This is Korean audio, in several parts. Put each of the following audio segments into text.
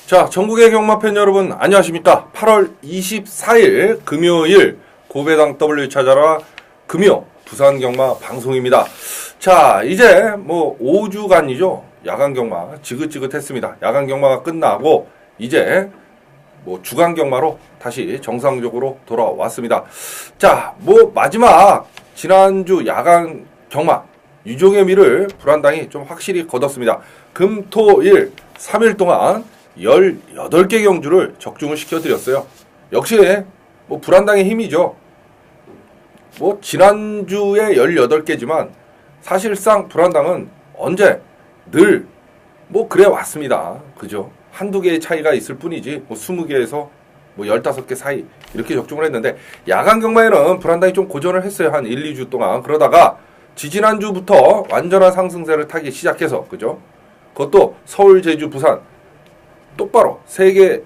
자, 전국의 경마팬 여러분 안녕하십니까? 8월 24일 금요일 고배당 W 찾아라 금요 부산 경마 방송입니다. 자, 이제 뭐 5주간이죠. 야간 경마 지긋지긋했습니다. 야간 경마가 끝나고 이제 뭐 주간 경마로 다시 정상적으로 돌아왔습니다. 자, 뭐 마지막 지난주 야간 경마 유종의 미를 불안당이 좀 확실히 거뒀습니다. 금, 토, 일 3일 동안 18개 경주를 적중을 시켜드렸어요. 역시 뭐 불안당의 힘이죠. 뭐 지난주에 18개지만 사실상 불안당은 언제 늘 뭐 그래 왔습니다. 그죠? 한두 개의 차이가 있을 뿐이지 뭐 20개에서 뭐 15개 사이 이렇게 적중을 했는데 야간 경마에는 불안당이 좀 고전을 했어요. 한 1, 2주 동안. 그러다가 지지난주부터 완전한 상승세를 타기 시작해서 그죠? 그것도 서울, 제주, 부산 똑바로 3개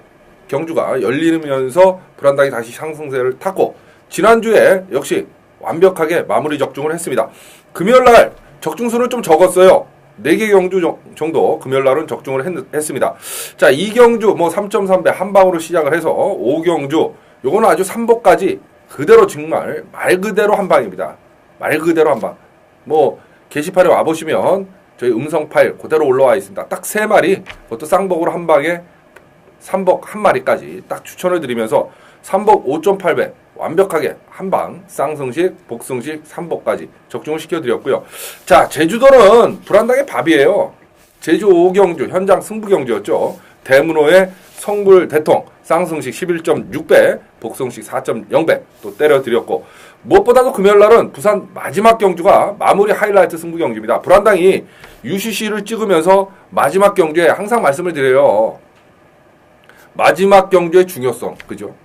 경주가 열리면서 불안당이 다시 상승세를 탔고 지난주에 역시 완벽하게 마무리 적중을 했습니다. 금요일날 적중수는 좀 적었어요. 4개 경주 정도 금요일날은 적중을 했습니다. 자, 2경주 뭐 3.3배 한 방으로 시작을 해서 5경주 요거는 아주 3복까지 그대로 정말 말 그대로 한 방입니다. 말 그대로 한 방. 뭐 게시판에 와보시면 저희 음성 파일 그대로 올라와 있습니다. 딱 3마리 그것도 쌍복으로 한 방에 3복 한 마리까지 딱 추천을 드리면서 3복 5.8배 완벽하게 한방 쌍승식, 복승식, 3복까지 적중을 시켜드렸고요. 자, 제주도는 불안당의 밥이에요. 제주 5경주 현장 승부경주였죠. 대문호의 성불 대통 쌍승식 11.6배, 복승식 4.0배 또 때려드렸고 무엇보다도 금요일날은 부산 마지막 경주가 마무리 하이라이트 승부경주입니다. 불안당이 UCC를 찍으면서 마지막 경주에 항상 말씀을 드려요. 마지막 경주의 중요성, 그죠?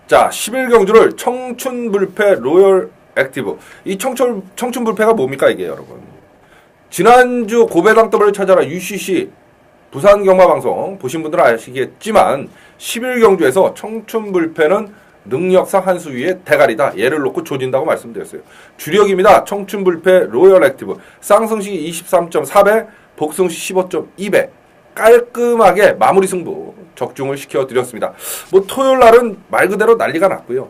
자, 11경주를 청춘불패 로열 액티브. 이 청춘불패가 뭡니까, 이게, 여러분? 지난주 고배당 W를 찾아라 UCC 부산 경마방송 보신 분들은 아시겠지만, 11경주에서 청춘불패는 능력상 한 수 위의 대가리다. 얘를 놓고 조진다고 말씀드렸어요. 주력입니다. 청춘불패 로열 액티브. 쌍승식이 23.4배, 복승식 15.2배. 깔끔하게 마무리 승부 적중을 시켜드렸습니다. 뭐 토요일 날은 말 그대로 난리가 났고요.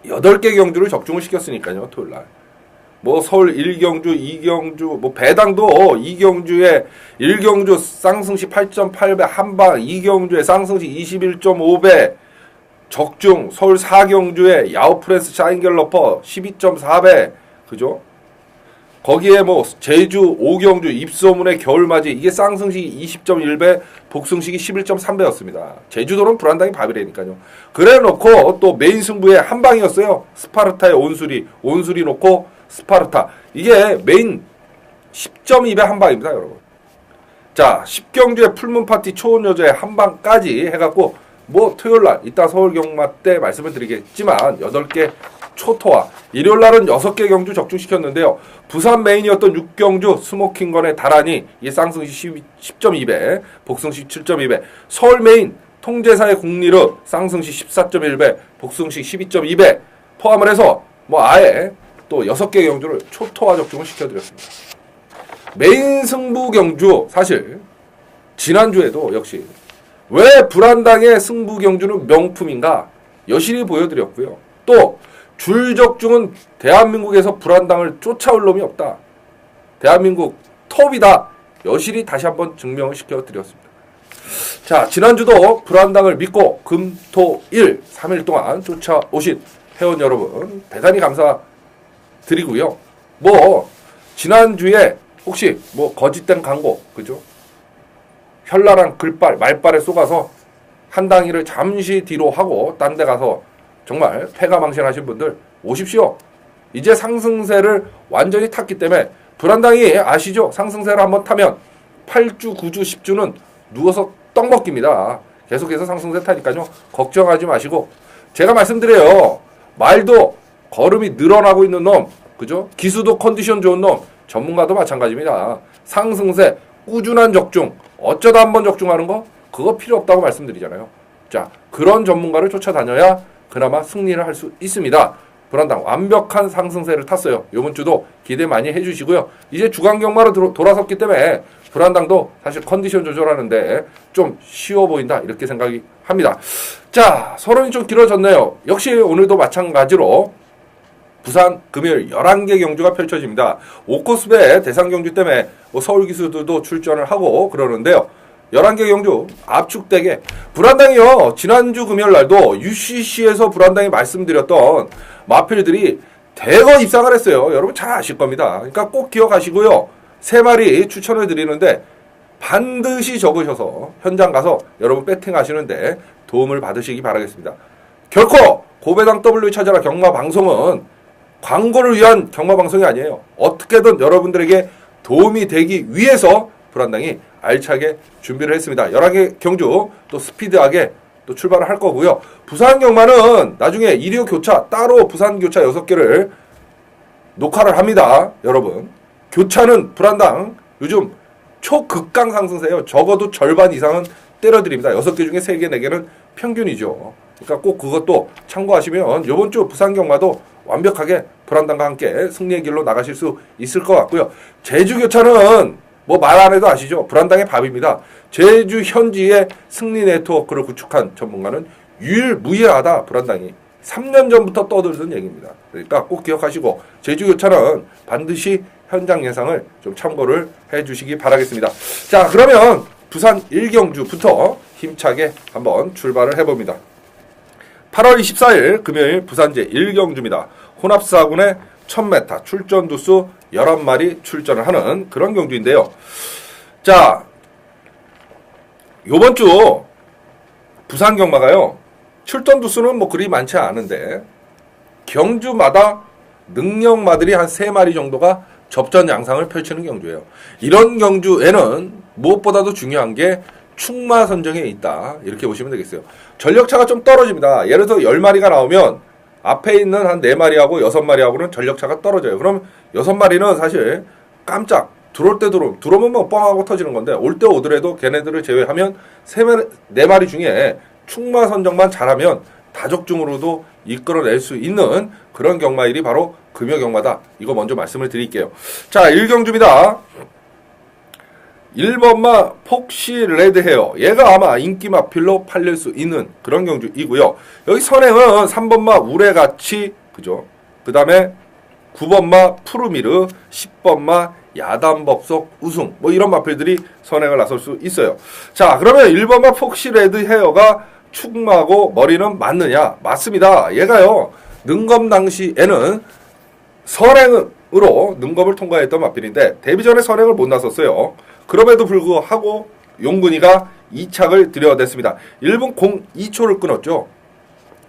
8개 경주를 적중을 시켰으니까요. 토요일 날. 뭐 서울 1경주, 2경주, 뭐 배당도 2경주에 1경주 쌍승시 8.8배 한방, 2경주에 쌍승시 21.5배 적중, 서울 4경주에 야오프렌스 샤인갤러퍼 12.4배 그죠? 거기에 뭐 제주 5경주 입소문의 겨울맞이 이게 쌍승식이 20.1배 복승식이 11.3배였습니다. 제주도는 불안당이 밥이라니까요. 그래 놓고 또 메인 승부에 한 방이었어요. 스파르타의 온수리 놓고 스파르타 이게 메인 10.2배 한 방입니다. 여러분. 자, 10경주에 풀문파티 초혼여자의 한 방까지 해갖고 뭐 토요일날 이따 서울경마 때 말씀을 드리겠지만 8개 초토화 일요일날은 6개 경주 적중시켰는데요. 부산 메인이었던 6경주 스모킹건의 다란이 이게 쌍승시 10.2배 복승시 7.2배 서울 메인 통제사의 국리르 쌍승시 14.1배 복승시 12.2배 포함을 해서 뭐 아예 또 6개 경주를 초토화 적중을 시켜드렸습니다. 메인 승부 경주 사실 지난주에도 역시 왜 불안당의 승부 경주는 명품인가 여실히 보여드렸고요. 또 줄적중은 대한민국에서 불안당을 쫓아올 놈이 없다. 대한민국 톱이다. 여실히 다시 한번 증명을 시켜드렸습니다. 자, 지난주도 불안당을 믿고 금, 토, 일 3일 동안 쫓아오신 회원 여러분 대단히 감사드리고요. 뭐 지난주에 혹시 뭐 거짓된 광고 그죠? 현란한 글발, 말발에 쏘가서 한 당이를 잠시 뒤로 하고 딴 데 가서 정말 패가망신하신 분들 오십시오. 이제 상승세를 완전히 탔기 때문에 불안당이 아시죠? 상승세를 한번 타면 8주, 9주, 10주는 누워서 떡 먹기입니다. 계속해서 상승세 타니까요. 걱정하지 마시고 제가 말씀드려요. 말도 걸음이 늘어나고 있는 놈 그죠? 기수도 컨디션 좋은 놈 전문가도 마찬가지입니다. 상승세 꾸준한 적중 어쩌다 한번 적중하는 거 그거 필요 없다고 말씀드리잖아요. 자, 그런 전문가를 쫓아다녀야 그나마 승리를 할 수 있습니다. 불안당 완벽한 상승세를 탔어요. 이번 주도 기대 많이 해주시고요. 이제 주간 경마로 돌아섰기 때문에 불안당도 사실 컨디션 조절하는데 좀 쉬워 보인다 이렇게 생각이 합니다. 자, 서론이 좀 길어졌네요. 역시 오늘도 마찬가지로 부산 금요일 11개 경주가 펼쳐집니다. 5코스배 대상 경주 때문에 서울 기수들도 출전을 하고 그러는데요. 11개 경주 압축되게 불안당이요. 지난주 금요일 날도 UCC에서 불안당이 말씀드렸던 마필들이 대거 입상을 했어요. 여러분 잘 아실 겁니다. 그러니까 꼭 기억하시고요. 3마리 추천을 드리는데 반드시 적으셔서 현장 가서 여러분 배팅 하시는데 도움을 받으시기 바라겠습니다. 결코 고배당 W 찾아라 경마 방송은 광고를 위한 경마 방송이 아니에요. 어떻게든 여러분들에게 도움이 되기 위해서 불안당이 알차게 준비를 했습니다. 11개 경주 또 스피드하게 또 출발을 할 거고요. 부산 경마는 나중에 1호 교차 따로 부산 교차 6개를 녹화를 합니다. 여러분 교차는 불안당 요즘 초극강 상승세예요. 적어도 절반 이상은 때려드립니다. 6개 중에 3개, 4개는 평균이죠. 그러니까 꼭 그것도 참고하시면 이번 주 부산 경마도 완벽하게 불안당과 함께 승리의 길로 나가실 수 있을 것 같고요. 제주 교차는 뭐 말 안 해도 아시죠? 불안당의 밥입니다. 제주 현지의 승리 네트워크를 구축한 전문가는 유일무이하다. 불안당이 3년 전부터 떠들던 얘기입니다. 그러니까 꼭 기억하시고 제주 교차는 반드시 현장 예상을 좀 참고를 해주시기 바라겠습니다. 자, 그러면 부산 1경주부터 힘차게 한번 출발을 해봅니다. 8월 24일 금요일 부산제 1경주입니다. 혼합사군의 1000m 출전 두수 11마리 출전을 하는 그런 경주인데요. 자, 요번 주 부산 경마가요. 출전 두수는 뭐 그리 많지 않은데 경주마다 능력마들이 한 3마리 정도가 접전 양상을 펼치는 경주예요. 이런 경주에는 무엇보다도 중요한 게 축마 선정에 있다. 이렇게 보시면 되겠어요. 전력차가 좀 떨어집니다. 예를 들어 10마리가 나오면 앞에 있는 한 4마리하고 6마리하고는 전력차가 떨어져요. 그럼 6마리는 사실 깜짝 들어올 때 들어오면 뭐 뻥하고 터지는 건데 올 때 오더라도 걔네들을 제외하면 4마리 중에 축마 선정만 잘하면 다적중으로도 이끌어낼 수 있는 그런 경마일이 바로 금요 경마다. 이거 먼저 말씀을 드릴게요. 자, 1경주입니다. 1번마 폭시 레드헤어. 얘가 아마 인기 마필로 팔릴 수 있는 그런 경주이고요. 여기 선행은 3번마 우레같이, 그죠? 그 다음에 9번마 푸르미르, 10번마 야단법석 우승. 뭐 이런 마필들이 선행을 나설 수 있어요. 자, 그러면 1번마 폭시 레드헤어가 축마고 머리는 맞느냐? 맞습니다. 얘가요, 능검 당시에는 선행으로 능검을 통과했던 마필인데 데뷔전에 선행을 못 나섰어요. 그럼에도 불구하고 용근이가 2착을 들여댔습니다. 1분 02초를 끊었죠.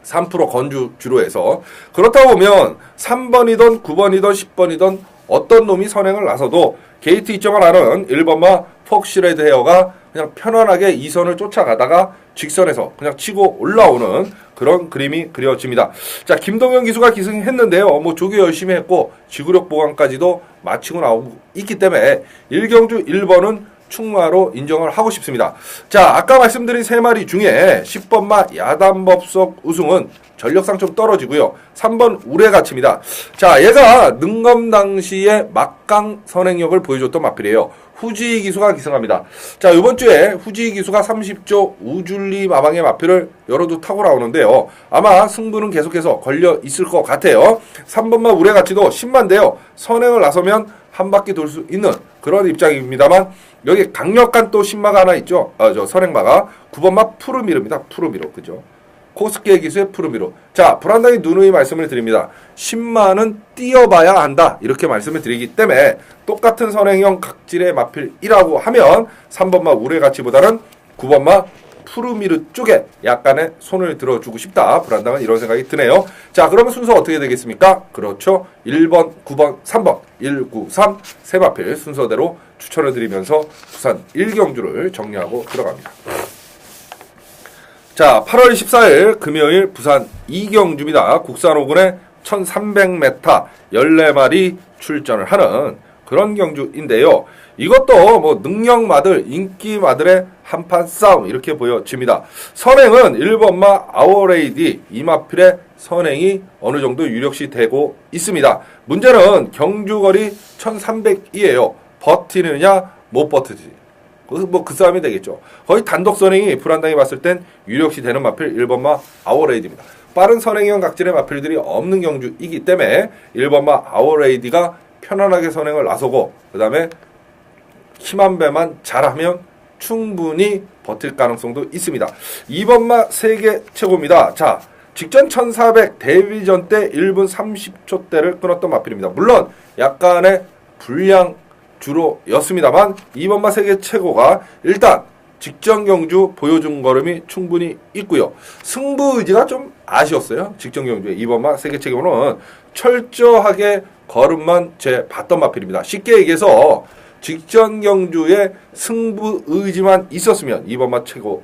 3% 건주 주로해서. 그렇다 보면 3번이던 9번이던 10번이던 어떤 놈이 선행을 나서도 게이트 이점을 하는 1번마 폭시레드 헤어가 그냥 편안하게 2선을 쫓아가다가 직선에서 그냥 치고 올라오는 그런 그림이 그려집니다. 자, 김동현 기수가 기승했는데요. 뭐 조교 열심히 했고 지구력 보강까지도 마치고 나오고 있기 때문에 1경주 1번은 충마로 인정을 하고 싶습니다. 자, 아까 말씀드린 3마리 중에 10번마 야단법석 우승은 전력상 좀 떨어지고요. 3번 우레가치입니다. 자, 얘가 능검 당시에 막강 선행력을 보여줬던 마필이에요. 후지희 기수가 기승합니다. 자, 이번 주에 후지희 기수가 30조 우줄리 마방의 마필을 여러도 타고 나오는데요. 아마 승부는 계속해서 걸려 있을 것 같아요. 3번마 우레가치도 10만대요. 선행을 나서면 한 바퀴 돌 수 있는 그런 입장입니다만 여기 강력한 또 신마가 하나 있죠. 저 선행마가 9번마 푸르미르입니다. 푸르미르, 그죠? 코스케 기수의 푸르미르. 자, 불안당이 누누이 말씀을 드립니다. 10만은 뛰어봐야 한다. 이렇게 말씀을 드리기 때문에 똑같은 선행형 각질의 마필이라고 하면 3번마 우레가치보다는 9번마 푸르미르 쪽에 약간의 손을 들어주고 싶다. 불안당은 이런 생각이 드네요. 자, 그러면 순서 어떻게 되겠습니까? 그렇죠. 1번, 9번, 3번, 1, 9, 3 세 마필 순서대로 추천을 드리면서 부산 1경주를 정리하고 들어갑니다. 자, 8월 24일 금요일 부산 2경주입니다. 국산 5군에 1300m 14마리 출전을 하는 그런 경주인데요. 이것도 뭐 능력마들, 인기마들의 한판 싸움 이렇게 보여집니다. 선행은 1번마 아워레이디 이마필의 선행이 어느 정도 유력시 되고 있습니다. 문제는 경주거리 1300이에요. 버티느냐 못 버티지. 그 싸움이 되겠죠. 거의 단독 선행이 불안당이 봤을 땐 유력시 되는 마필 1번마 아워레이디입니다. 빠른 선행형 각질의 마필들이 없는 경주이기 때문에 1번마 아워레이디가 편안하게 선행을 나서고 그 다음에 힘한 배만 잘하면 충분히 버틸 가능성도 있습니다. 2번마 세계 최고입니다. 자, 직전 1400 데뷔전 때 1분 30초대를 끊었던 마필입니다. 물론 약간의 불량 주로였습니다만 2번마 세계 최고가 일단 직전 경주 보여준 걸음이 충분히 있고요. 승부 의지가 좀 아쉬웠어요. 직전 경주에 2번마 세계 최고는 철저하게 걸음만 제 봤던 마필입니다. 쉽게 얘기해서 직전 경주에 승부 의지만 있었으면 2번마 최고,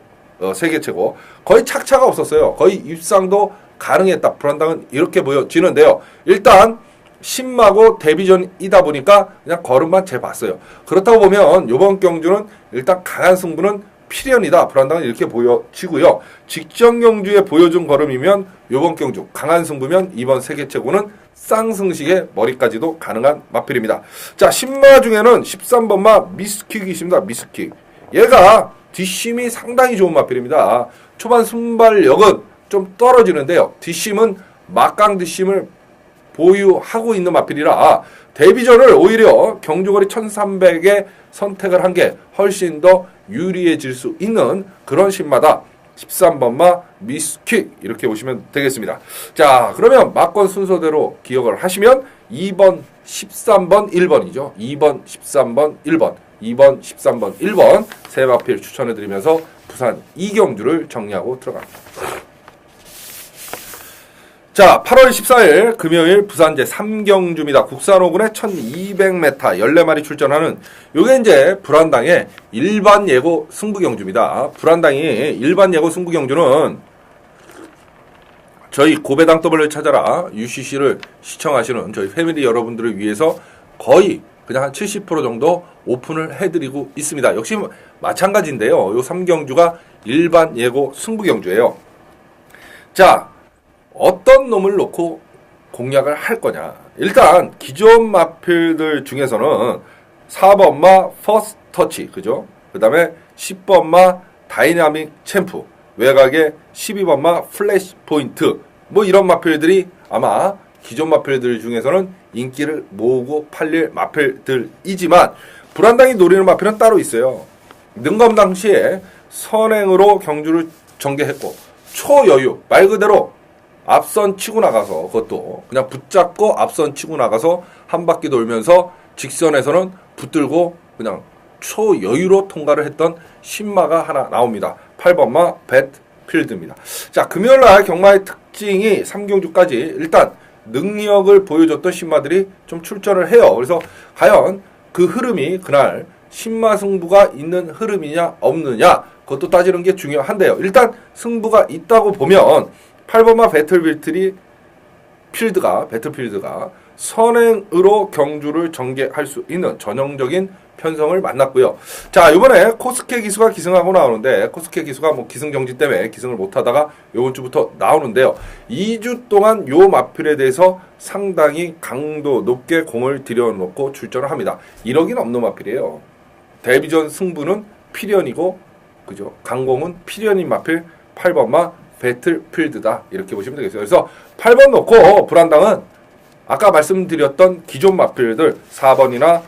세계 최고 거의 착차가 없었어요. 거의 입상도 가능했다. 불안당은 이렇게 보여지는데요. 일단 신마고 데뷔전이다 보니까 그냥 걸음만 재봤어요. 그렇다고 보면 이번 경주는 일단 강한 승부는 필연이다. 불안당은 이렇게 보여지고요. 직전 경주에 보여준 걸음이면 이번 경주 강한 승부면 이번 세계 최고는 쌍승식의 머리까지도 가능한 마필입니다. 자, 신마 중에는 13번마 미스킥이 있습니다. 미스킥. 얘가 뒷심이 상당히 좋은 마필입니다. 초반 순발력은 좀 떨어지는데요. 뒷심은 막강 뒷심을 보유하고 있는 마필이라 데뷔전을 오히려 경주거리 1300에 선택을 한 게 훨씬 더 유리해질 수 있는 그런 신마다. 13번마 미스킥 이렇게 보시면 되겠습니다. 자, 그러면 막권 순서대로 기억을 하시면 2번, 13번, 1번이죠. 2번, 13번, 1번, 2번, 13번, 1번 세 마필 추천해드리면서 부산 2경주를 정리하고 들어갑니다. 자, 8월 14일 금요일 부산 제3경주입니다. 국산 5군에 1200m 14마리 출전하는 요게 이제 불안당의 일반 예고 승부 경주입니다. 불안당이 일반 예고 승부 경주는 저희 고배당 W를 찾아라 UCC를 시청하시는 저희 패밀리 여러분들을 위해서 거의 그냥 한 70% 정도 오픈을 해드리고 있습니다. 역시 마찬가지인데요. 요 3경주가 일반 예고 승부 경주예요. 자, 어떤 놈을 놓고 공략을 할 거냐. 일단 기존 마필들 중에서는 4번마 퍼스트 터치, 그죠? 그 다음에 10번마 다이나믹 챔프, 외곽에 12번마 플래시 포인트, 뭐 이런 마필들이 아마 기존 마필들 중에서는 인기를 모으고 팔릴 마필들이지만 불안당이 노리는 마필은 따로 있어요. 능검 당시에 선행으로 경주를 전개했고 초여유, 말 그대로 앞선 치고 나가서 그것도 그냥 붙잡고 앞선 치고 나가서 한 바퀴 돌면서 직선에서는 붙들고 그냥 초여유로 통과를 했던 신마가 하나 나옵니다. 8번마 배트필드입니다. 자, 금요일날 경마의 특징이 3경주까지 일단 능력을 보여줬던 신마들이 좀 출전을 해요. 그래서 과연 그 흐름이 그날 신마 승부가 있는 흐름이냐 없느냐 그것도 따지는 게 중요한데요. 일단 승부가 있다고 보면 8번마 배틀필드가 선행으로 경주를 전개할 수 있는 전형적인 편성을 만났고요. 자, 이번에 코스케 기수가 기승하고 나오는데 코스케 기수가 뭐 기승정지 때문에 기승을 못하다가 이번 주부터 나오는데요. 2주 동안 요 마필에 대해서 상당히 강도 높게 공을 들여놓고 출전을 합니다. 1억이 넘는 마필이에요. 데뷔전 승부는 필연이고 그죠? 강공은 필연인 마필 8번마 배틀필드다 이렇게 보시면 되겠어요. 그래서 8번 놓고 불안당은 아까 말씀드렸던 기존 마필들 4번이나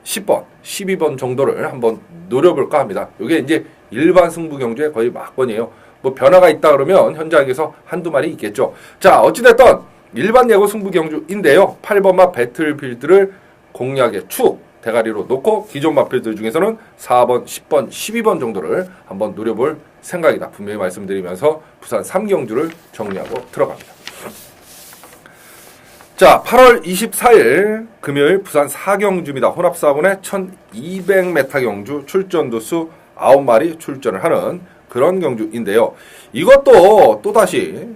10번, 12번 정도를 한번 노려볼까 합니다. 이게 이제 일반 승부 경주의 거의 막권이에요. 뭐 변화가 있다 그러면 현장에서 한두 마리 있겠죠. 자, 어찌됐든 일반 예고 승부 경주인데요. 8번마 배틀필드를 공략의 축 대가리로 놓고 기존 마필들 중에서는 4번, 10번, 12번 정도를 한번 노려볼 생각이다. 분명히 말씀드리면서 부산 3경주를 정리하고 들어갑니다. 자, 8월 24일 금요일 부산 4경주입니다. 혼합 4분의 1200m 경주 출전 도수 9마리 출전을 하는 그런 경주인데요. 이것도 또다시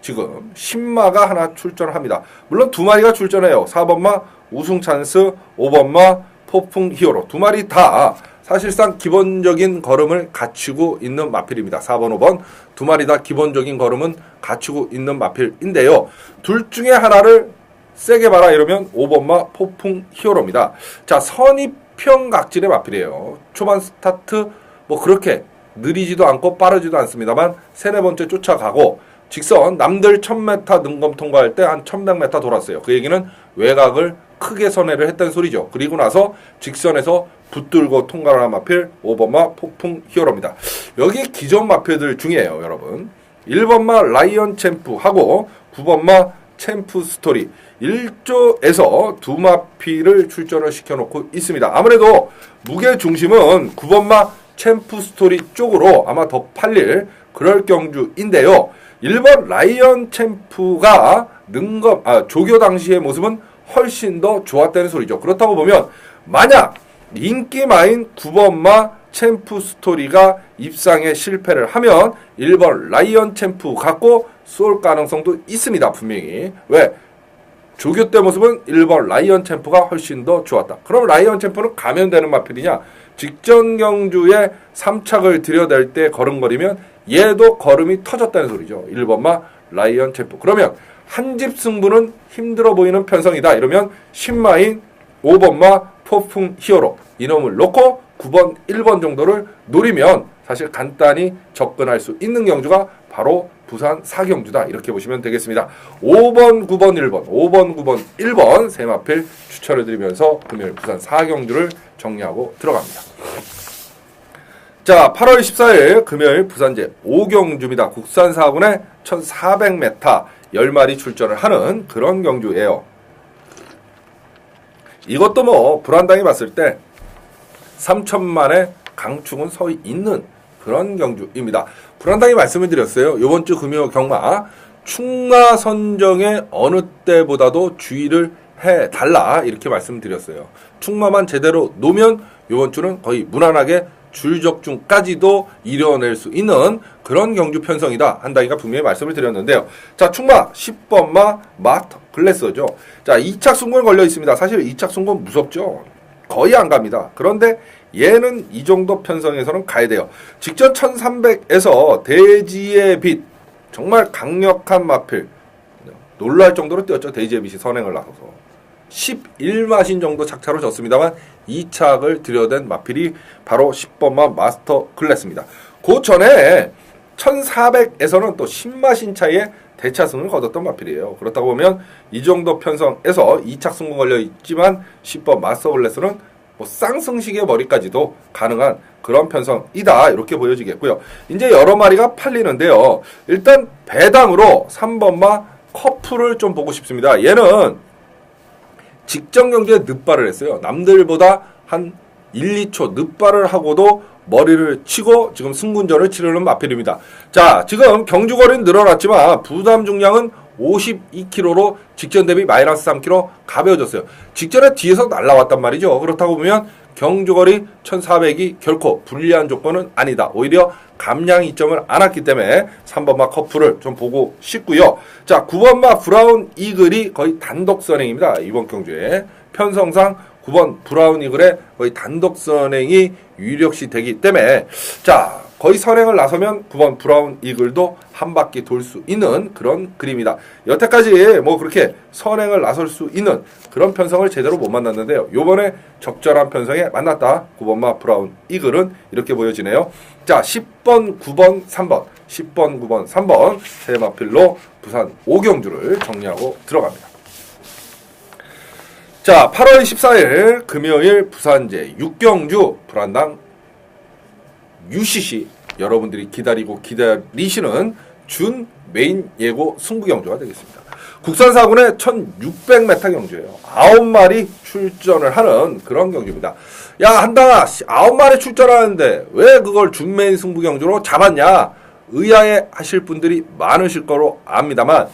지금 신마가 하나 출전합니다. 물론 두 마리가 출전해요. 4번마 우승 찬스, 5번마 폭풍 히어로. 두 마리 다 사실상 기본적인 걸음을 갖추고 있는 마필입니다. 4번, 5번 두 마리 다 기본적인 걸음은 갖추고 있는 마필인데요. 둘 중에 하나를 세게 봐라 이러면 5번마 폭풍 히어로입니다. 자, 선입형 각질의 마필이에요. 초반 스타트 뭐 그렇게 느리지도 않고 빠르지도 않습니다만 세네 번째 쫓아가고 직선 남들 1000m 능검 통과할 때 한 1100m 돌았어요. 그 얘기는 외곽을 크게 선회를 했다는 소리죠. 그리고 나서 직선에서 붙들고 통과를 한 마필 5번마 폭풍 히어로입니다. 여기 기존 마필들 중이에요, 여러분. 1번마 라이언 챔프하고 9번마 챔프 스토리 1조에서 두 마필을 출전을 시켜놓고 있습니다. 아무래도 무게 중심은 9번마 챔프 스토리 쪽으로 아마 더 팔릴 그럴 경주인데요. 1번 라이언 챔프가 조교 당시의 모습은 훨씬 더 좋았다는 소리죠. 그렇다고 보면 만약 인기마인 9번마 챔프 스토리가 입상에 실패를 하면 1번 라이언 챔프 갖고 쏠 가능성도 있습니다. 분명히. 왜? 조교 때 모습은 1번 라이언 챔프가 훨씬 더 좋았다. 그럼 라이언 챔프는 가면 되는 마필이냐? 직전 경주에 3착을 들여댈 때 걸음걸이면 얘도 걸음이 터졌다는 소리죠. 1번마 라이언 챔프. 그러면 한 집 승부는 힘들어 보이는 편성이다. 이러면 신마인 5번마 폭풍 히어로 이놈을 놓고 9번, 1번 정도를 노리면 사실 간단히 접근할 수 있는 경주가 바로 부산 4경주다. 이렇게 보시면 되겠습니다. 5번, 9번, 1번, 5번, 9번, 1번 세 마필 추천을 드리면서 금요일 부산 4경주를 정리하고 들어갑니다. 자, 8월 14일 금요일 부산제 5경주입니다. 국산 4군에 1400m 10마리 출전을 하는 그런 경주예요. 이것도 뭐 불안당이 봤을 때 3천만의 강축은 서 있는 그런 경주입니다. 불안당이 말씀을 드렸어요. 이번 주 금요 경마 충마 선정에 어느 때보다도 주의를 해달라 이렇게 말씀드렸어요. 충마만 제대로 놓으면 이번 주는 거의 무난하게 줄적중까지도 이뤄낼 수 있는 그런 경주 편성이다 한다니까 분명히 말씀을 드렸는데요. 자, 충마 10번마 마터 글래서죠. 자, 2착 승권 걸려 있습니다. 사실 2착 승권 무섭죠. 거의 안 갑니다. 그런데 얘는 이 정도 편성에서는 가야 돼요. 직전 1300에서 대지의 빛 정말 강력한 마필 놀랄 정도로 뛰었죠. 대지의 빛이 선행을 나서서 11마신 정도 착차로 졌습니다만 2착을 들여댄 마필이 바로 10번마 마스터 글래스입니다. 그 전에 1400에서는 또 10마신 차이에 대차승을 거뒀던 마필이에요. 그렇다고 보면 이 정도 편성에서 2착 승부 걸려 있지만 10번 마스터 글래스는 뭐 쌍승식의 머리까지도 가능한 그런 편성이다. 이렇게 보여지겠고요. 이제 여러 마리가 팔리는데요. 일단 배당으로 3번마 커플을 좀 보고 싶습니다. 얘는 직전 경기에 늑발을 했어요. 남들보다 한 1, 2초 늑발을 하고도 머리를 치고 지금 승군전을 치르는 마필입니다. 자, 지금 경주거리는 늘어났지만 부담 중량은 52kg로 직전 대비 마이너스 3kg 가벼워졌어요. 직전에 뒤에서 날라왔단 말이죠. 그렇다고 보면 경주거리 1400이 결코 불리한 조건은 아니다. 오히려 감량 이점을 안 왔기 때문에 3번마 커플을 좀 보고 싶고요. 자, 9번마 브라운 이글이 거의 단독 선행입니다. 이번 경주에 편성상 9번 브라운 이글의 거의 단독 선행이 유력시 되기 때문에 자, 거의 선행을 나서면 9번 브라운 이글도 한 바퀴 돌 수 있는 그런 그림이다. 여태까지 뭐 그렇게 선행을 나설 수 있는 그런 편성을 제대로 못 만났는데요. 요번에 적절한 편성에 만났다. 9번마 브라운 이글은 이렇게 보여지네요. 자, 10번, 9번, 3번 10번, 9번, 3번 세 마필로 부산 5경주를 정리하고 들어갑니다. 자, 8월 14일 금요일 부산제 6경주 불안당 UCC 여러분들이 기다리시는 준 메인 예고 승부 경주가 되겠습니다. 국산 4군의 1600m 경주예요. 9마리 출전을 하는 그런 경주입니다. 야, 한당아 9마리 출전하는데 왜 그걸 준 메인 승부 경주로 잡았냐? 의아해 하실 분들이 많으실 거로 압니다만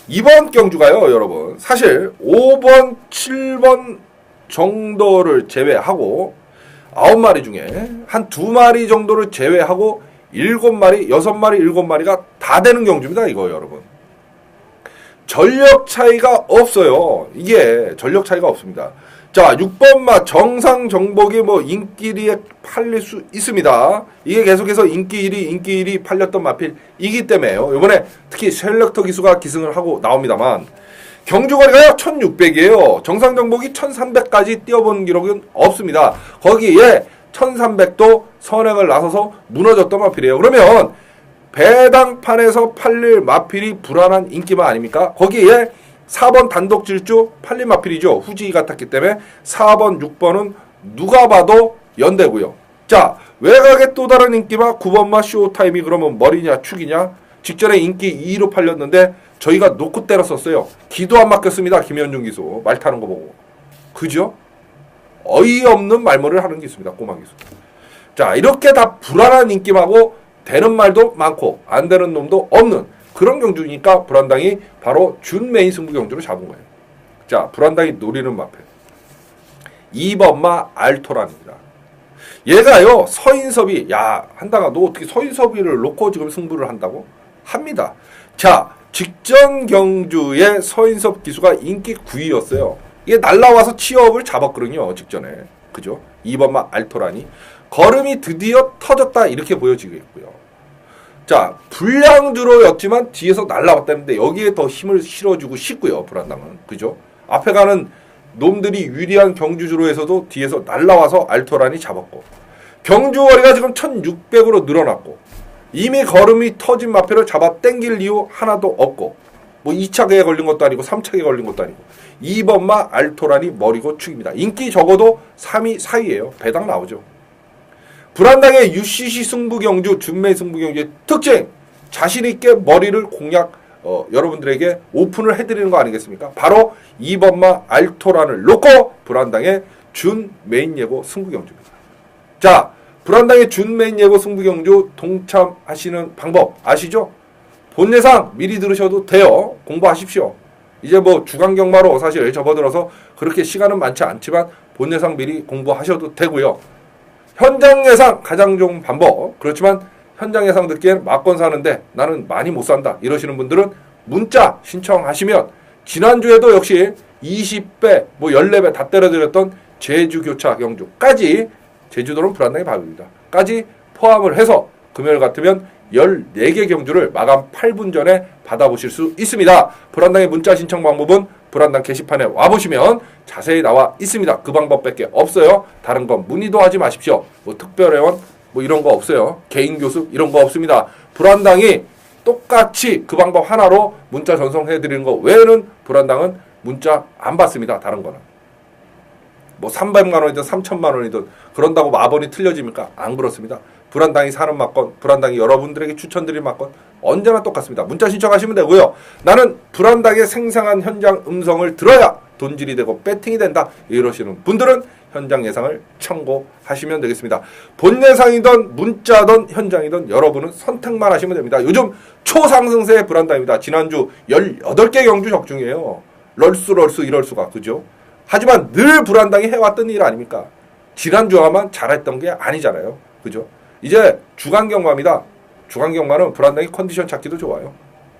이번 경주가요, 여러분. 사실 5번, 7번 정도를 제외하고 9마리 중에 한 2마리 정도를 제외하고 7마리, 6마리, 7마리가 다 되는 경주입니다. 이거 여러분. 전력 차이가 없어요. 이게 전력 차이가 없습니다. 자, 6번 마 정상 정복이 뭐 인기1위에 팔릴 수 있습니다. 이게 계속해서 인기 1위 팔렸던 마필이기 때문에요. 이번에 특히 셀렉터 기수가 기승을 하고 나옵니다만 경주거리가요 1600이에요. 정상 정복이 1300까지 뛰어본 기록은 없습니다. 거기에 1300도 선행을 나서서 무너졌던 마필이에요. 그러면 배당판에서 팔릴 마필이 불안한 인기만 아닙니까? 거기에 4번 단독 질주 팔린 마필이죠. 후지 같았기 때문에 4번, 6번은 누가 봐도 연대고요. 자, 외곽의 또 다른 인기마 9번마 쇼타임이 그러면 머리냐 축이냐? 직전에 인기 2위로 팔렸는데 저희가 놓고 때렸었어요. 기도 안 막혔습니다. 김현중 기수. 말 타는 거 보고. 그죠? 어이없는 말머리를 하는 기수입니다. 꼬마 기수. 자, 이렇게 다 불안한 인기마고 되는 말도 많고 안 되는 놈도 없는 그런 경주니까 불안당이 바로 준 메인 승부 경주로 잡은 거예요. 자, 불안당이 노리는 마패 2번마 알토란입니다. 얘가요 서인섭이 야 한다가 너 어떻게 서인섭이를 놓고 지금 승부를 한다고? 합니다. 자, 직전 경주에 서인섭 기수가 인기 9위였어요. 이게 날라와서 치업을 잡았거든요. 직전에. 그죠? 2번마 알토란이 걸음이 드디어 터졌다 이렇게 보여지겠고요. 자, 불량주로였지만 뒤에서 날라왔다는데 여기에 더 힘을 실어주고 싶고요. 불안당은. 그죠? 앞에 가는 놈들이 유리한 경주주로에서도 뒤에서 날라와서 알토란이 잡았고 경주거리가 지금 1600으로 늘어났고 이미 걸음이 터진 마표를 잡아 땡길 이유 하나도 없고 뭐 2차계에 걸린 것도 아니고 3차계에 걸린 것도 아니고 2번마 알토란이 머리고 축입니다. 인기 적어도 3위, 4위예요. 배당 나오죠. 불안당의 UCC 승부경주, 준매 승부경주의 특징! 자신있게 머리를 공략, 여러분들에게 오픈을 해드리는 거 아니겠습니까? 바로 2번마 알토란을 놓고 불안당의 준 메인 예고 승부경주입니다. 자, 불안당의 준 메인 예고 승부경주 동참하시는 방법 아시죠? 본 예상 미리 들으셔도 돼요. 공부하십시오. 이제 뭐 주간경마로 사실 접어들어서 그렇게 시간은 많지 않지만 본 예상 미리 공부하셔도 되고요. 현장 예상 가장 좋은 방법. 그렇지만 현장 예상 듣기엔 막건 사는데 나는 많이 못 산다 이러시는 분들은 문자 신청하시면 지난주에도 역시 20배 뭐 14배 다 때려드렸던 제주 교차 경주까지 제주도는 불안당의 밥입니다. 까지 포함을 해서 금요일 같으면 14개 경주를 마감 8분 전에 받아보실 수 있습니다. 불안당의 문자 신청 방법은 불안당 게시판에 와보시면 자세히 나와 있습니다. 그 방법밖에 없어요. 다른 건 문의도 하지 마십시오. 뭐 특별회원 뭐 이런 거 없어요. 개인 교습 이런 거 없습니다. 불안당이 똑같이 그 방법 하나로 문자 전송해드리는 거 외에는 불안당은 문자 안 받습니다. 다른 거는. 뭐 300만 원이든 3천만 원이든 그런다고 마번이 틀려집니까? 안 그렇습니다. 불안당이 사는 막건, 불안당이 여러분들에게 추천드릴 막건 언제나 똑같습니다. 문자 신청하시면 되고요. 나는 불안당의 생생한 현장 음성을 들어야 돈질이 되고 배팅이 된다. 이러시는 분들은 현장 예상을 참고하시면 되겠습니다. 본 예상이든 문자든 현장이든 여러분은 선택만 하시면 됩니다. 요즘 초상승세의 불안당입니다. 지난주 18개 경주 적중이에요. 럴수 이럴 수가. 그죠? 하지만 늘 불안당이 해왔던 일 아닙니까? 지난주와만 잘했던 게 아니잖아요. 그죠? 이제 주간경마입니다. 주간경마는 불안당이 컨디션 찾기도 좋아요.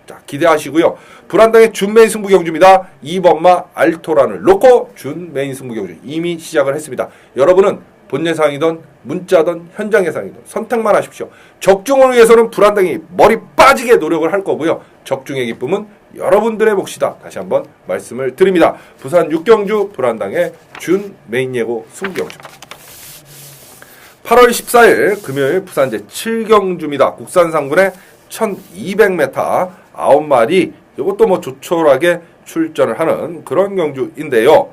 자, 기대하시고요. 불안당의 준 메인 승부 경주입니다. 2번마 알토란을 놓고 준 메인 승부 경주 이미 시작을 했습니다. 여러분은 본 예상이든 문자든 현장 예상이든 선택만 하십시오. 적중을 위해서는 불안당이 머리 빠지게 노력을 할 거고요. 적중의 기쁨은 여러분들의 몫이다. 다시 한번 말씀을 드립니다. 부산 6경주 불안당의 준 메인 예고 승부 경주. 8월 14일 금요일 부산 제7경주입니다. 국산 상군의 1200m 9마리 이것도 뭐 조촐하게 출전을 하는 그런 경주인데요.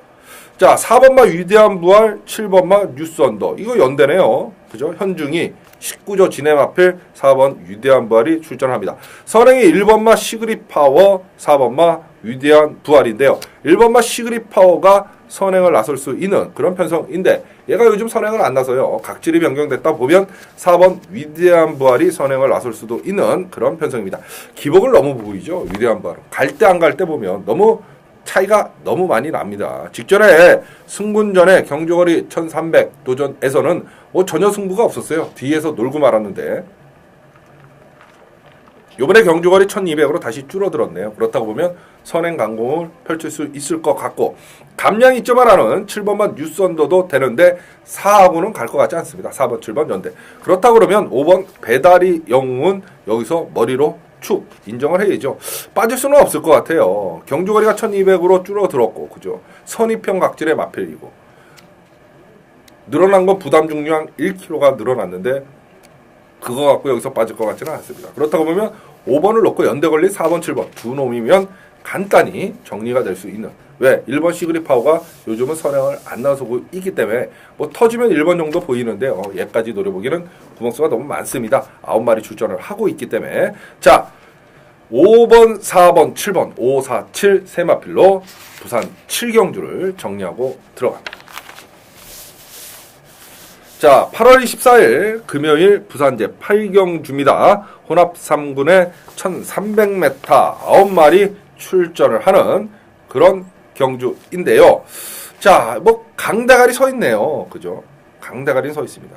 자, 4번마 위대한 부활, 7번마 뉴스 언더. 이거 연대네요. 그죠? 현중이 19조 진해마필 4번 위대한 부활이 출전합니다. 선행이 1번마 시그릿 파워, 4번마 위대한 부활인데요. 1번마 시그릿 파워가 선행을 나설 수 있는 그런 편성인데 얘가 요즘 선행을 안 나서요. 각질이 변경됐다 보면 4번 위대한 부활이 선행을 나설 수도 있는 그런 편성입니다. 기복을 너무 보이죠. 위대한 부활은. 갈 때 안 갈 때 보면 너무 차이가 너무 많이 납니다. 직전에 승군전에 경주거리 1300 도전에서는 전혀 승부가 없었어요. 뒤에서 놀고 말았는데 요번에 경주거리 1200으로 다시 줄어들었네요. 그렇다고 보면 선행 강공을 펼칠 수 있을 것 같고, 감량 있죠 하나는 7번만 뉴선더도 되는데 4하고는 갈 것 같지 않습니다. 4번, 7번 연대. 그렇다고 그러면 5번 배다리 영웅은 여기서 머리로 축 인정을 해야죠. 빠질 수는 없을 것 같아요. 경주거리가 1200으로 줄어들었고, 그죠? 선입형 각질의 마필이고, 늘어난 건 부담 중량 1kg가 늘어났는데 그거 갖고 여기서 빠질 것 같지는 않습니다. 그렇다고 보면 5번을 놓고 연대 걸린 4번, 7번 두 놈이면 간단히 정리가 될 수 있는, 왜? 1번 시그릿 파워가 요즘은 선행을 안 나서고 있기 때문에 뭐 터지면 1번 정도 보이는데요. 얘까지 노려보기는 구멍수가 너무 많습니다. 9마리 출전을 하고 있기 때문에. 자, 5번, 4번, 7번, 5, 4, 7 세 마필로 부산 7경주를 정리하고 들어갑니다. 자, 8월 24일 금요일 부산 제8경주입니다. 혼합 3군에 1300m 9마리 출전을 하는 그런 경주인데요. 자, 뭐 강대가리 서 있네요. 그죠? 강대가리 서 있습니다.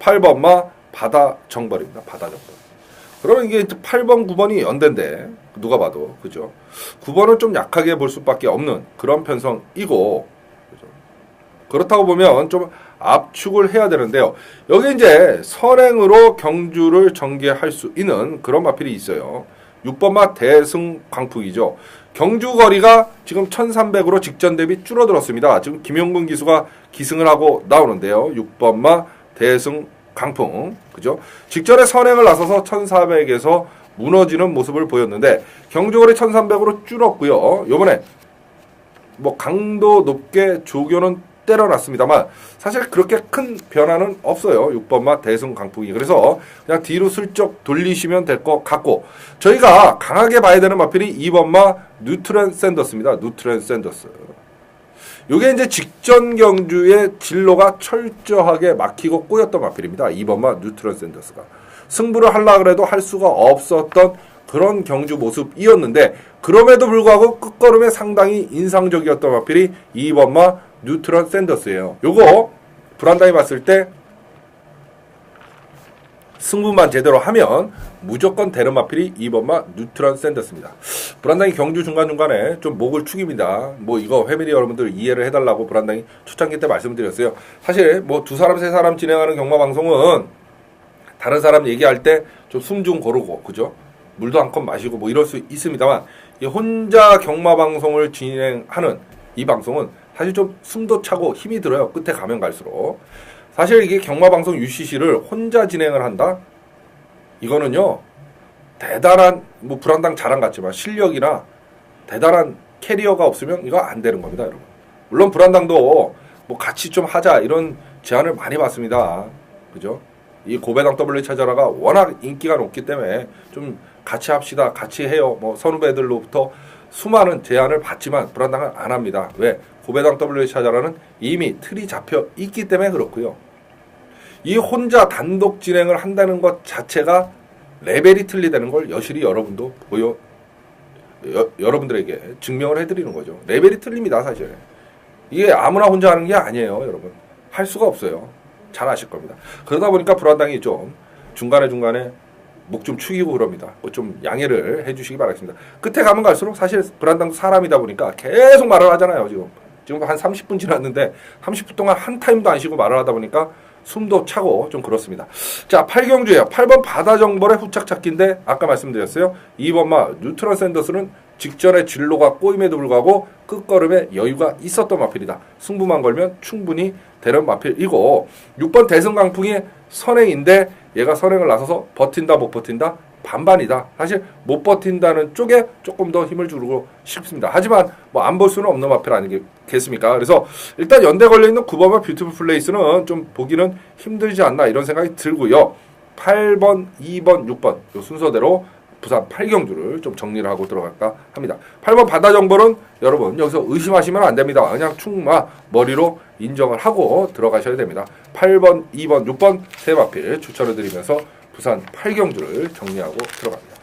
8번마 바다 정벌입니다. 바다 정벌. 그러면 이게 8번, 9번이 연대인데 누가 봐도, 그죠? 9번은 좀 약하게 볼 수밖에 없는 그런 편성이고, 그죠? 그렇다고 보면 좀 압축을 해야 되는데요. 여기 이제 선행으로 경주를 전개할 수 있는 그런 마필이 있어요. 6번마 대승 광풍이죠. 경주 거리가 지금 1300으로 직전 대비 줄어들었습니다. 지금 김용근 기수가 기승을 하고 나오는데요. 6번마 대승 강풍, 그죠? 직전에 선행을 나서서 1400에서 무너지는 모습을 보였는데 경주거리 1300으로 줄었고요. 요번에 뭐 강도 높게 조교는 때려놨습니다만 사실 그렇게 큰 변화는 없어요. 6번마 대승 강풍이. 그래서 그냥 뒤로 슬쩍 돌리시면 될 것 같고, 저희가 강하게 봐야 되는 마필이 2번마 뉴트렌 샌더스입니다. 뉴트렌 샌더스. 요게 이제 직전 경주의 진로가 철저하게 막히고 꼬였던 마필입니다. 2번마 뉴트런 샌더스가. 승부를 하려고 그래도 할 수가 없었던 그런 경주 모습이었는데, 그럼에도 불구하고 끝걸음에 상당히 인상적이었던 마필이 2번마 뉴트런 샌더스예요. 요거 불안당이 봤을 때 승부만 제대로 하면 무조건 되는 마필이 2번마 뉴트런 샌더스입니다. 불안당이 경주 중간중간에 좀 목을 축입니다. 뭐 이거 회미리 여러분들 이해를 해달라고 불안당이 초창기 때 말씀드렸어요. 사실 뭐 2사람 3사람 진행하는 경마방송은 다른 사람 얘기할 때 좀 숨 좀 고르고, 그죠? 물도 한 컵 마시고 뭐 이럴 수 있습니다만, 이 혼자 경마방송을 진행하는 이 방송은 사실 좀 숨도 차고 힘이 들어요. 끝에 가면 갈수록. 사실 이게 경마방송 UCC를 혼자 진행을 한다? 이거는요, 대단한, 뭐 불안당 자랑 같지만 실력이나 대단한 캐리어가 없으면 이거 안 되는 겁니다, 여러분. 물론 불안당도 뭐 같이 좀 하자 이런 제안을 많이 받습니다. 그죠? 이 고배당 W 찾아라가 워낙 인기가 높기 때문에 좀 같이 합시다, 같이 해요. 뭐 선후배들로부터 수많은 제안을 받지만 불안당은 안 합니다. 왜? 고배당 W 찾아라는 이미 틀이 잡혀 있기 때문에 그렇고요. 이 혼자 단독 진행을 한다는 것 자체가 레벨이 틀리다는 걸 여실히 여러분도 여러분들에게 증명을 해드리는 거죠. 레벨이 틀립니다, 사실. 이게 아무나 혼자 하는 게 아니에요, 여러분. 할 수가 없어요. 잘 아실 겁니다. 그러다 보니까 불안당이 좀 중간에 목 좀 축이고 그럽니다. 좀 양해를 해주시기 바라겠습니다. 끝에 가면 갈수록 사실 불안당도 사람이다 보니까 계속 말을 하잖아요, 지금 한 30분 지났는데 30분 동안 한 타임도 안 쉬고 말을 하다 보니까 숨도 차고 좀 그렇습니다. 자, 8경주예요. 8번 바다정벌의 후착 찾기인데 아까 말씀드렸어요. 2번마 뉴트런 샌더스는 직전에 진로가 꼬임에도 불구하고 끝걸음에 여유가 있었던 마필이다. 승부만 걸면 충분히 되는 마필이고, 6번 대승강풍이 선행인데 얘가 선행을 나서서 버틴다 못 버틴다 반반이다. 사실 못 버틴다는 쪽에 조금 더 힘을 주고 싶습니다. 하지만 뭐 안 볼 수는 없는 마필 아니겠습니까? 그래서 일단 연대 걸려있는 9번과 뷰티풀 플레이스는 좀 보기는 힘들지 않나 이런 생각이 들고요. 8번, 2번, 6번 이 순서대로 부산 8경주를 좀 정리를 하고 들어갈까 합니다. 8번 바다정벌은 여러분 여기서 의심하시면 안 됩니다. 그냥 충마 머리로 인정을 하고 들어가셔야 됩니다. 8번, 2번, 6번 세 마필 추천을 드리면서 부산 8경주를 정리하고 들어갑니다.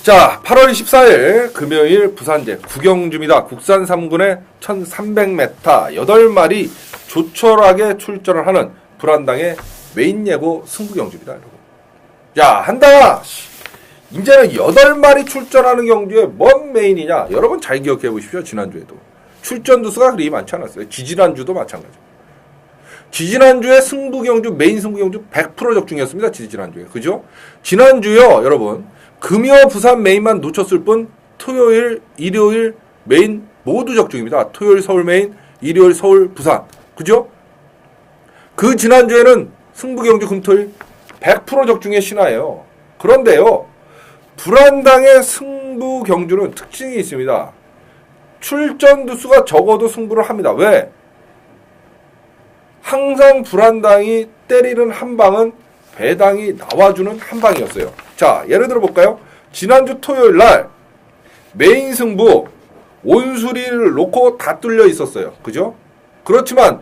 자, 8월 24일 금요일 부산제 9경주입니다. 국산 3군에 1300m 8마리 조촐하게 출전을 하는 불안당의 메인 예고 승부경주입니다, 여러분. 자, 한다. 이제는 8마리 출전하는 경주에 뭔 메인이냐? 여러분 잘 기억해 보십시오. 지난주에도. 출전 두수가 그리 많지 않았어요. 지지난주도 마찬가지. 지지난주에 승부 경주, 메인 승부 경주 100% 적중이었습니다. 지지난주에. 그죠? 지난주요, 여러분. 금요 부산 메인만 놓쳤을 뿐 토요일, 일요일 메인 모두 적중입니다. 토요일 서울 메인, 일요일 서울 부산. 그죠? 그 지난주에는 승부 경주 금토일 100% 적중의 신화예요. 그런데요. 불안당의 승부 경주는 특징이 있습니다. 출전 두수가 적어도 승부를 합니다. 왜? 항상 불안당이 때리는 한 방은 배당이 나와주는 한 방이었어요. 자, 예를 들어 볼까요? 지난주 토요일 날 메인 승부 온수리를 놓고 다 뚫려 있었어요. 그죠? 그렇지만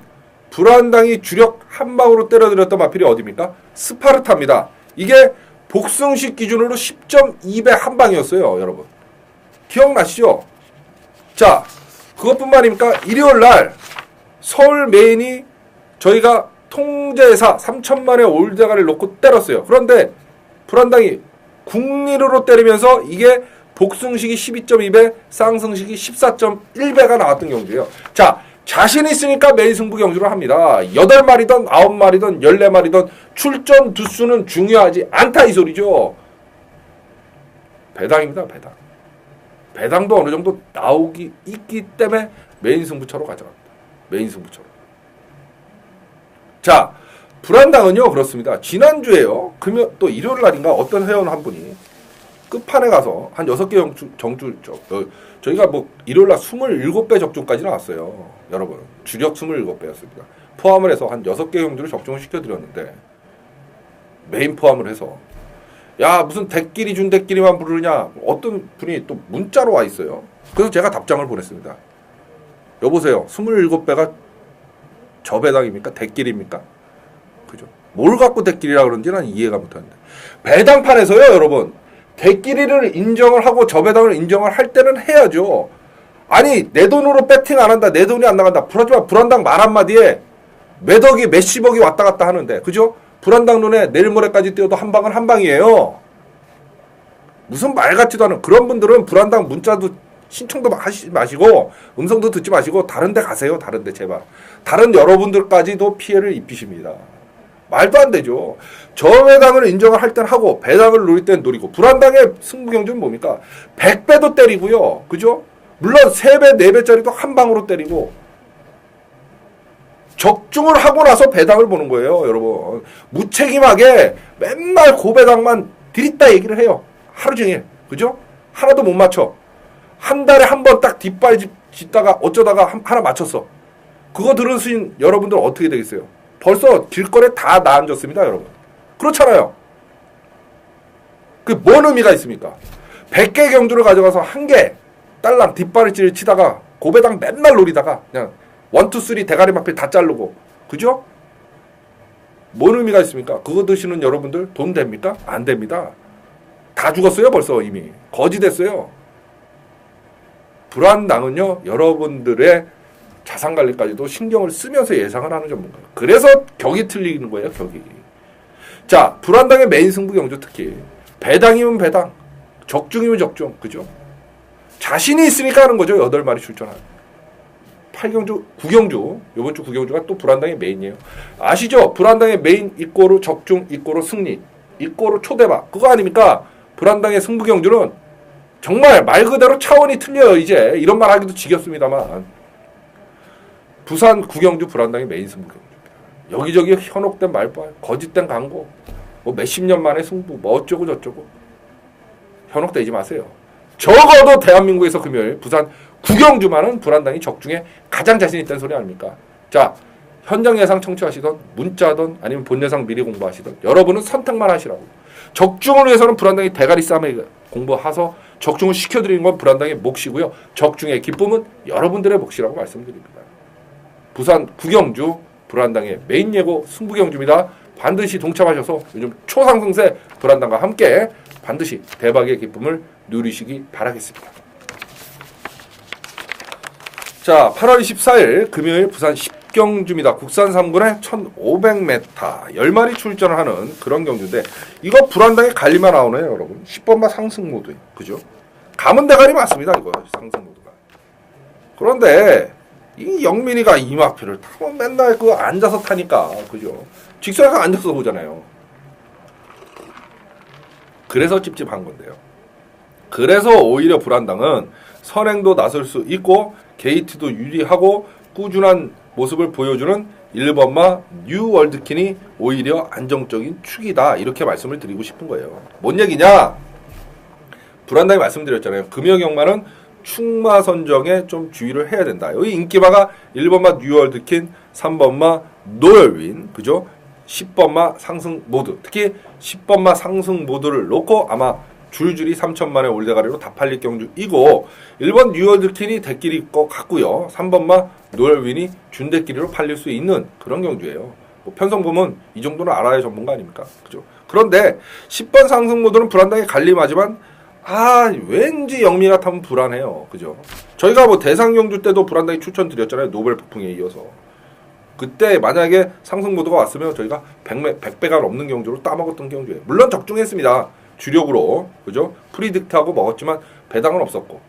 불안당이 주력 한 방으로 때려들였던 마필이 어디입니까? 스파르타입니다. 이게 복승식 기준으로 10.2배 한 방이었어요. 여러분. 기억나시죠? 자, 그것뿐만 아닙니까? 일요일 날 서울 메인이 저희가 통제사 3천만의 올대가를 놓고 때렸어요. 그런데 불안당이 국리로 때리면서 이게 복승식이 12.2배, 쌍승식이 14.1배가 나왔던 경주예요. 자, 자신 있으니까 메인 승부 경주를 합니다. 8마리든 9마리든 14마리든 출전 두수는 중요하지 않다 이 소리죠. 배당입니다. 배당. 배당도 어느 정도 나오기 있기 때문에 메인 승부처로 가져갑니다. 메인 승부처로. 자, 불안당은요 그렇습니다. 지난주에요. 금요 또 일요일 날인가 어떤 회원 한 분이 끝판에 가서 한 6개 정주 저희가 뭐 일요일 날 27배 적중까지 나왔어요. 여러분. 주력 27배였습니다. 포함을 해서 한 6개 경주를 적중을 시켜드렸는데 메인 포함을 해서 야 무슨 대끼리 준 대끼리만 부르냐 어떤 분이 또 문자로 와 있어요. 그래서 제가 답장을 보냈습니다. 여보세요. 27배가 저 배당입니까? 대끼리입니까? 그죠? 뭘 갖고 대끼리라 그런지 난 이해가 못하는데 배당판에서요 여러분 대끼리를 인정을 하고 저 배당을 인정을 할 때는 해야죠. 아니 내 돈으로 배팅 안 한다. 내 돈이 안 나간다. 하지만 불안당 말 한마디에 몇억이 몇십억이 왔다 갔다 하는데 그죠? 불안당 눈에 내일 모레까지 뛰어도 한 방은 한 방이에요. 무슨 말 같지도 않은 그런 분들은 불안당 문자도 신청도 하시지 마시고 음성도 듣지 마시고 다른 데 가세요. 다른 데 제발. 다른 여러분들까지도 피해를 입히십니다. 말도 안 되죠. 저 배당을 인정을 할 땐 하고 배당을 노릴 땐 노리고 불안당의 승부 경주는 뭡니까? 100배도 때리고요. 그죠? 물론 3배, 4배짜리도 한 방으로 때리고 적중을 하고 나서 배당을 보는 거예요. 여러분. 무책임하게 맨날 고배당만 드립다 얘기를 해요. 하루 종일. 그죠? 하나도 못 맞춰. 한 달에 한 번 딱 뒷발 짓다가 어쩌다가 하나 맞췄어. 그거 들으신 여러분들 어떻게 되겠어요? 벌써 길거리에 다 나앉았습니다, 여러분. 그렇잖아요. 그 뭔 의미가 있습니까? 100개 경주를 가져가서 한 개 딸랑 뒷발을 치다가 고배당 맨날 노리다가 그냥 1, 2, 3 대가리 막필 다 자르고 그죠? 뭔 의미가 있습니까? 그거 드시는 여러분들 돈 됩니까? 안 됩니다. 다 죽었어요, 벌써 이미. 거지 됐어요. 불안당은요, 여러분들의 자산관리까지도 신경을 쓰면서 예상을 하는 전문가예요. 그래서 격이 틀리는 거예요, 격이. 자, 불안당의 메인 승부 경주 특히 배당이면 배당, 적중이면 적중, 그죠? 자신이 있으니까 하는 거죠, 8마리 출전하는. 8경주, 9경주, 요번 주 9경주가 또 불안당의 메인이에요. 아시죠? 불안당의 메인 이꼬로 적중, 이꼬로 승리, 이꼬로 초대박. 그거 아닙니까? 불안당의 승부 경주는 정말 말 그대로 차원이 틀려요, 이제. 이런 말 하기도 지겹습니다만. 부산 9경주 불안당의 메인 승부 경주입니다. 여기저기 현혹된 말빨, 거짓된 광고, 뭐 몇십 년 만에 승부, 뭐 어쩌고 저쩌고. 현혹되지 마세요. 적어도 대한민국에서 금요일 부산 9경주만은 불안당이 적중에 가장 자신 있다는 소리 아닙니까? 자, 현장 예상 청취하시던 문자든 아니면 본 예상 미리 공부하시던 여러분은 선택만 하시라고. 적중을 위해서는 불안당이 대가리 싸움에 공부하서 적중을 시켜드리는 건 불안당의 몫이고요. 적중의 기쁨은 여러분들의 몫이라고 말씀드립니다. 부산 9경주 불안당의 메인 예고 승부 경주입니다. 반드시 동참하셔서 요즘 초상승세 불안당과 함께 반드시 대박의 기쁨을 누리시기 바라겠습니다. 자, 8월 24일 금요일 부산 10경주입니다. 국산 3군에 1500m 10마리 출전을 하는 그런 경주인데 이거 불안당에 갈리만 나오네요, 여러분. 10번마 상승 모드. 그죠? 가문 대가리 맞습니다, 이거. 상승 모드가. 그런데 이 영민이가 이 마표를 타면 맨날 그 앉아서 타니까, 그죠? 직선에서 앉아서 오잖아요. 그래서 찝찝한 건데요. 그래서 오히려 불안당은 선행도 나설 수 있고 게이트도 유리하고 꾸준한 모습을 보여주는 1번마 뉴월드킨이 오히려 안정적인 축이다. 이렇게 말씀을 드리고 싶은 거예요. 뭔 얘기냐? 불안당히 말씀드렸잖아요. 금요경마는 축마 선정에 좀 주의를 해야 된다. 여기 인기마가 1번마 뉴월드킨, 3번마 노열윈, 그죠? 10번마 상승 모드. 특히 10번마 상승 모드를 놓고 아마 줄줄이 3천만의 올대가리로 다 팔릴 경주이고 1번 뉴월드킨이 대끼리일 것 같고요. 3번마 노열윈이 준대끼리로 팔릴 수 있는 그런 경주예요. 뭐 편성 보면 이 정도는 알아야 전문가 아닙니까? 그죠? 그런데 10번 상승 모드는 불안당에 갈림하지만 왠지 영미가 타면 불안해요. 그죠? 저희가 뭐 대상 경주 때도 불안당에 추천드렸잖아요. 노벨 폭풍에 이어서. 그때 만약에 상승 모드가 왔으면 저희가 100배가 넘는 경주로 따먹었던 경주예요. 물론 적중했습니다. 주력으로. 그죠? 프리딕트하고 먹었지만 배당은 없었고.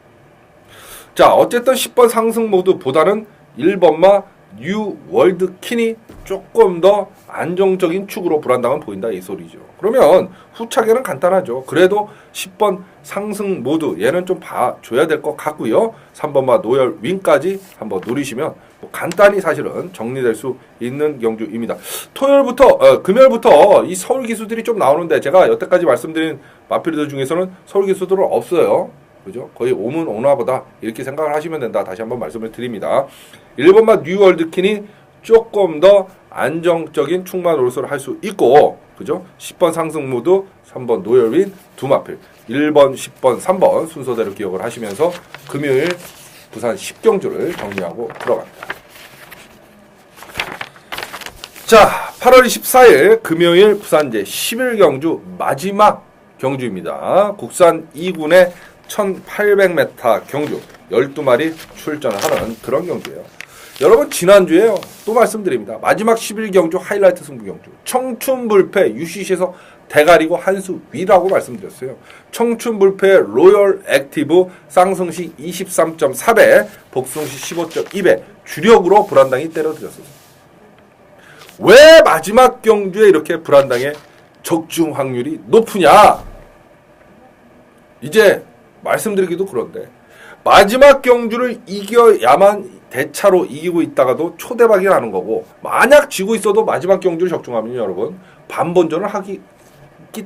자, 어쨌든 10번 상승 모드보다는 1번마 뉴 월드킨이 조금 더 안정적인 축으로 불안당은 보인다 이 소리죠. 그러면 후차계는 간단하죠. 그래도 10번 상승 모드 얘는 좀 봐줘야 될 것 같고요. 3번마 노열 윈까지 한번 노리시면 뭐 간단히 사실은 정리될 수 있는 경주입니다. 금요일부터 이 서울 기수들이 좀 나오는데 제가 여태까지 말씀드린 마필들 중에서는 서울 기수들은 없어요. 그죠? 거의 오문 오나보다 이렇게 생각을 하시면 된다. 다시 한번 말씀을 드립니다. 1번마 뉴월드킨이 조금 더 안정적인 축마 노릇을 할 수 있고, 그죠? 10번 상승 모드, 3번 노열윈, 두 마필, 1번, 10번, 3번 순서대로 기억을 하시면서 금요일 부산 10경주를 정리하고 들어갑니다. 자, 8월 24일 금요일 부산제 11경주 마지막 경주입니다. 국산 2군의 1800m 경주 12마리 출전하는 그런 경주예요. 여러분 지난주에요. 또 말씀드립니다. 마지막 11경주 하이라이트 승부 경주. 청춘불패 UCC에서 대가리고 한수 위라고 말씀드렸어요. 청춘불패 로열 액티브 쌍승시 23.4배, 복승시 15.2배 주력으로 불안당이 때려드렸어요. 왜 마지막 경주에 이렇게 불안당의 적중 확률이 높으냐? 이제 말씀드리기도 그런데 마지막 경주를 이겨야만 대차로 이기고 있다가도 초대박이 나는 거고 만약 지고 있어도 마지막 경주를 적중하면 여러분 반본전을 하기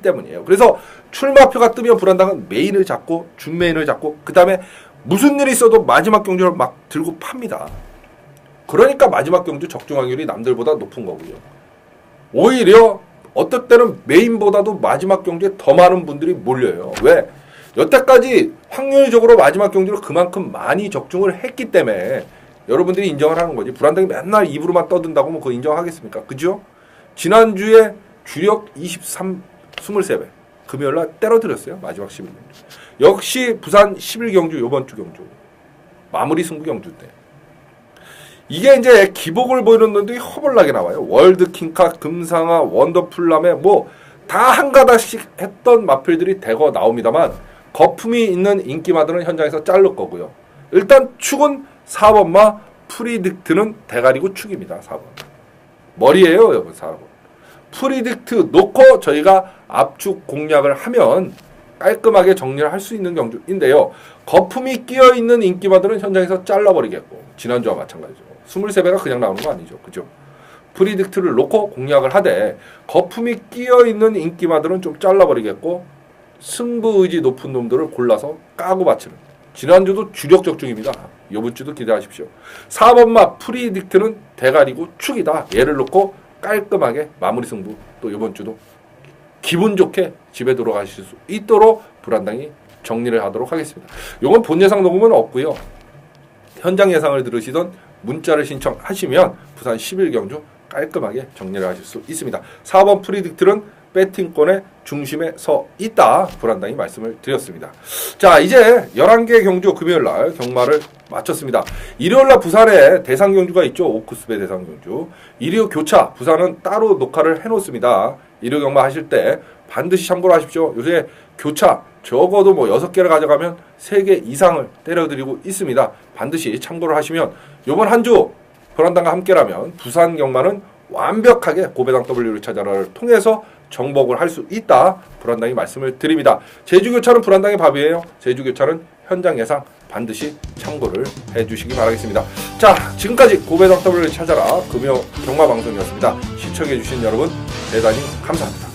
때문이에요. 그래서 출마표가 뜨면 불안당은 메인을 잡고 준메인을 잡고 그 다음에 무슨 일이 있어도 마지막 경주를 막 들고 팝니다. 그러니까 마지막 경주 적중 확률이 남들보다 높은 거고요. 오히려 어떨 때는 메인보다도 마지막 경주에 더 많은 분들이 몰려요. 왜? 여태까지 확률적으로 마지막 경주를 그만큼 많이 적중을 했기 때문에 여러분들이 인정을 하는 거지. 불안당이 맨날 입으로만 떠든다고 뭐 그거 인정하겠습니까? 그죠? 지난주에 주력 23배 금요일날 때려드렸어요. 마지막 11경주. 역시 부산 11경주 요번 주 경주. 마무리 승부 경주인데. 이게 이제 기복을 보이는 놈들이 허벌나게 나와요. 월드킹카, 금상아, 원더풀람에 뭐 다 한 가닥씩 했던 마필들이 대거 나옵니다만 거품이 있는 인기마들은 현장에서 자를 거고요. 일단 축은 4번마 프리딕트는 대가리고 축입니다. 4번. 머리예요, 여러분. 4번. 프리딕트 놓고 저희가 압축 공략을 하면 깔끔하게 정리를 할 수 있는 경주인데요. 거품이 끼어있는 인기마들은 현장에서 잘라버리겠고 지난주와 마찬가지죠. 23배가 그냥 나오는 거 아니죠. 그죠? 프리딕트를 놓고 공략을 하되 거품이 끼어있는 인기마들은 좀 잘라버리겠고 승부의지 높은 놈들을 골라서 까고 바치는 지난주도 주력 적중입니다. 이번주도 기대하십시오. 4번마 프리딕트는 대가리고 축이다. 얘를 놓고 깔끔하게 마무리 승부 또 이번주도 기분 좋게 집에 돌아가실 수 있도록 불안당히 정리를 하도록 하겠습니다. 이건 본 예상 녹음은 없고요. 현장 예상을 들으시던 문자를 신청하시면 부산 11경주 깔끔하게 정리를 하실 수 있습니다. 4번 프리딕트는 배팅권의 중심에 서 있다. 불안당히 말씀을 드렸습니다. 자, 이제 11개 경주 금요일날 경마를 마쳤습니다. 일요일날 부산에 대상 경주가 있죠. 오크스배 대상 경주. 일요 교차 부산은 따로 녹화를 해놓습니다. 일요 경마 하실 때 반드시 참고를 하십시오. 요새 교차 적어도 뭐 6개를 가져가면 3개 이상을 때려드리고 있습니다. 반드시 참고를 하시면 요번 한 주 불안당과 함께라면 부산 경마는 완벽하게 고배당 W를 찾아라를 통해서 정복을 할 수 있다. 불안당이 말씀을 드립니다. 제주교차는 불안당의 밥이에요. 제주교차는 현장 예상 반드시 참고를 해주시기 바라겠습니다. 자, 지금까지 고배당 W를 찾아라 금요 경마방송이었습니다. 시청해주신 여러분 대단히 감사합니다.